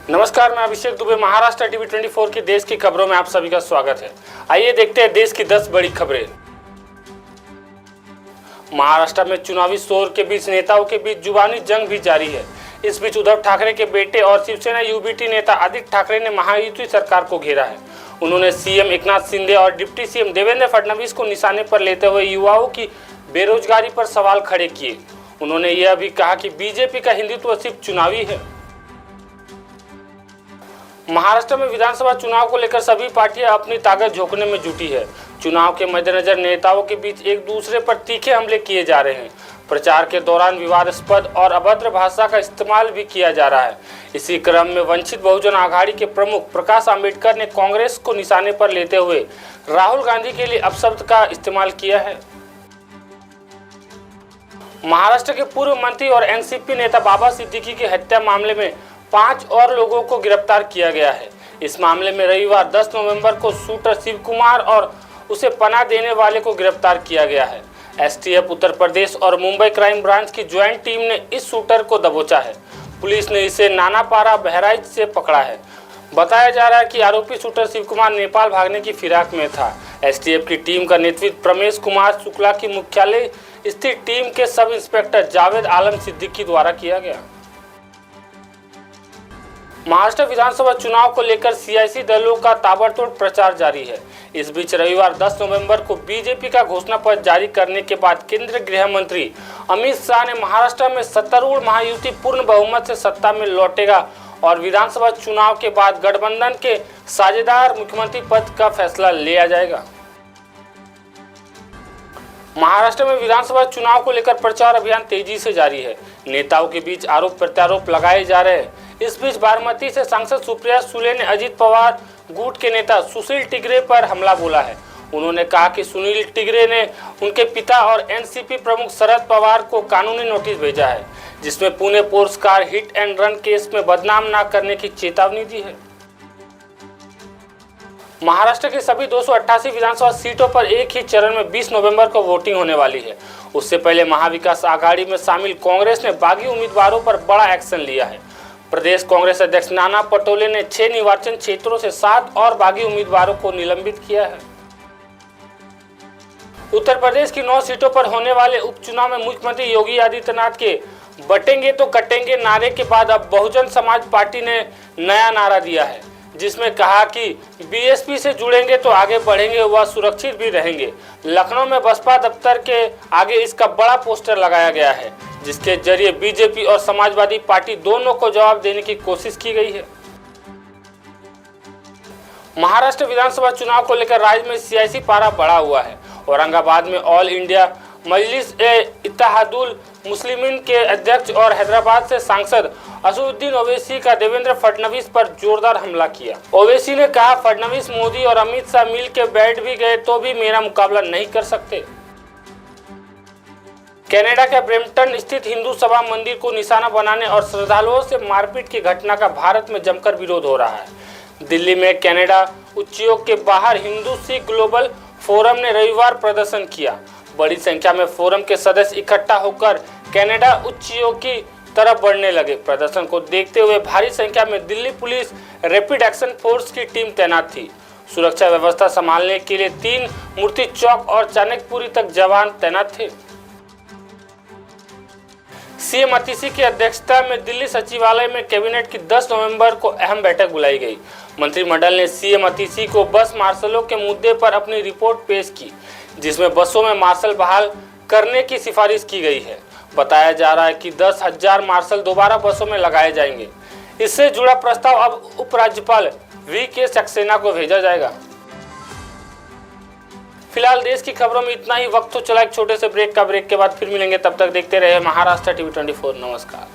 नमस्कार, मैं अभिषेक दुबे। महाराष्ट्र टीवी 24 की देश की खबरों में आप सभी का स्वागत है। आइए देखते हैं देश की 10 बड़ी खबरें। महाराष्ट्र में चुनावी शोर के बीच नेताओं के बीच जुबानी जंग भी जारी है। इस बीच उद्धव ठाकरे के बेटे और शिवसेना यूबीटी नेता आदित्य ठाकरे ने महायुति सरकार को घेरा है। उन्होंने सीएम एकनाथ शिंदे और डिप्टी सीएम देवेंद्र फडणवीस को निशाने पर लेते हुए युवाओं की बेरोजगारी पर सवाल खड़े किए। उन्होंने यह भी कहा कि बीजेपी का हिंदुत्व सिर्फ चुनावी है। महाराष्ट्र में विधानसभा चुनाव को लेकर सभी पार्टियां अपनी ताकत झोंकने में जुटी है। चुनाव के मद्देनजर नेताओं के बीच एक दूसरे पर तीखे हमले किए जा रहे हैं। प्रचार के दौरान विवादास्पद और अभद्र भाषा का इस्तेमाल भी किया जा रहा है। इसी क्रम में वंचित बहुजन आघाड़ी के प्रमुख प्रकाश आंबेडकर ने कांग्रेस को निशाने पर लेते हुए राहुल गांधी के लिए अपशब्द का इस्तेमाल किया है। महाराष्ट्र के पूर्व मंत्री और एनसीपी नेता बाबा सिद्दीकी की हत्या मामले में 5 और लोगों को गिरफ्तार किया गया है। इस मामले में रविवार 10 नवंबर को शूटर शिव कुमार और उसे पनाह देने वाले को गिरफ्तार किया गया है। एसटीएफ उत्तर प्रदेश और मुंबई क्राइम ब्रांच की ज्वाइंट टीम ने इस शूटर को दबोचा है। पुलिस ने इसे नानापारा बहराइच से पकड़ा है। बताया जा रहा है कि आरोपी शूटर शिव कुमार नेपाल भागने की फिराक में था। एसटीएफ की टीम का नेतृत्व प्रमेश कुमार शुक्ला की मुख्यालय स्थित टीम के सब इंस्पेक्टर जावेद आलम सिद्दीकी द्वारा किया गया। महाराष्ट्र विधानसभा चुनाव को लेकर सियासी दलों का ताबड़तोड़ प्रचार जारी है। इस बीच रविवार 10 नवंबर को बीजेपी का घोषणा पत्र जारी करने के बाद केंद्रीय गृह मंत्री अमित शाह ने महाराष्ट्र में सत्तारूढ़ महायुति पूर्ण बहुमत से सत्ता में लौटेगा और विधानसभा चुनाव के बाद गठबंधन के साझेदार मुख्यमंत्री पद का फैसला लिया जाएगा। महाराष्ट्र में विधानसभा चुनाव को लेकर प्रचार अभियान तेजी से जारी है। नेताओं के बीच आरोप प्रत्यारोप लगाए जा रहे हैं। इस बीच बारामती से सांसद सुप्रिया सुले ने अजित पवार गुट के नेता सुशील टिगरे पर हमला बोला है। उन्होंने कहा कि सुनील टिगरे ने उनके पिता और एनसीपी प्रमुख शरद पवार को कानूनी नोटिस भेजा है, जिसमें Pune pores car hit and run case में बदनाम न करने की चेतावनी दी है। महाराष्ट्र की सभी 288 विधानसभा सीटों पर एक ही चरण में 20 नवंबर को वोटिंग होने वाली है। उससे पहले महाविकास आघाड़ी में शामिल कांग्रेस ने बागी उम्मीदवारों पर बड़ा एक्शन लिया है। प्रदेश कांग्रेस अध्यक्ष नाना पटोले ने 6 निर्वाचन क्षेत्रों से 7 और बागी उम्मीदवारों को निलंबित किया है। उत्तर प्रदेश की 9 सीटों पर होने वाले उपचुनाव में मुख्यमंत्री योगी आदित्यनाथ के बटेंगे तो कटेंगे नारे के बाद अब बहुजन समाज पार्टी ने नया नारा दिया है, जिसमें कहा कि बीएसपी से जुड़ेंगे तो आगे बढ़ेंगे व सुरक्षित भी रहेंगे। लखनऊ में बसपा दफ्तर के आगे इसका बड़ा पोस्टर लगाया गया है, जिसके जरिए बीजेपी और समाजवादी पार्टी दोनों को जवाब देने की कोशिश की गई है। महाराष्ट्र विधानसभा चुनाव को लेकर राज्य में सियासी पारा बढ़ा हुआ है। औरंगाबाद में ऑल इंडिया मजलिस ए इत्तेहादुल मुस्लिमीन के अध्यक्ष और हैदराबाद से सांसद असदुद्दीन ओवैसी का देवेंद्र फडणवीस पर जोरदार हमला किया। ओवैसी ने कहा, फडणवीस, मोदी और अमित शाह मिल के बैठ भी गए तो भी मेरा मुकाबला नहीं कर सकते। कनाडा के ब्रैम्पटन स्थित हिंदू सभा मंदिर को निशाना बनाने और श्रद्धालुओं से मारपीट की घटना का भारत में जमकर विरोध हो रहा है। दिल्ली में कनाडा उच्चायोग के बाहर हिंदू सिख ग्लोबल फोरम ने रविवार प्रदर्शन किया। बड़ी संख्या में फोरम के सदस्य इकट्ठा होकर कनाडा उच्चायोग की तरफ बढ़ने लगे। प्रदर्शन को देखते हुए भारी संख्या में Delhi police rapid action force की टीम तैनात थी। सुरक्षा व्यवस्था संभालने के लिए 3 मूर्ति चौक और चाणक्यपुरी तक जवान तैनात थे। सीएम अतिशी की अध्यक्षता में दिल्ली सचिवालय में कैबिनेट की 10 नवंबर को अहम बैठक बुलाई गई। मंत्रिमंडल ने सीएम अतिशी को बस मार्शलों के मुद्दे पर अपनी रिपोर्ट पेश की, जिसमें बसों में मार्शल बहाल करने की सिफारिश की गई है। बताया जा रहा है कि 10,000 मार्शल दोबारा बसों में लगाए जाएंगे। इससे जुड़ा प्रस्ताव अब उपराज्यपाल वीके सक्सेना को भेजा जाएगा। फिलहाल देश की खबरों में इतना ही। वक्त तो चला एक छोटे से ब्रेक का। ब्रेक के बाद फिर मिलेंगे, तब तक देखते रहे महाराष्ट्र टीवी 24। नमस्कार।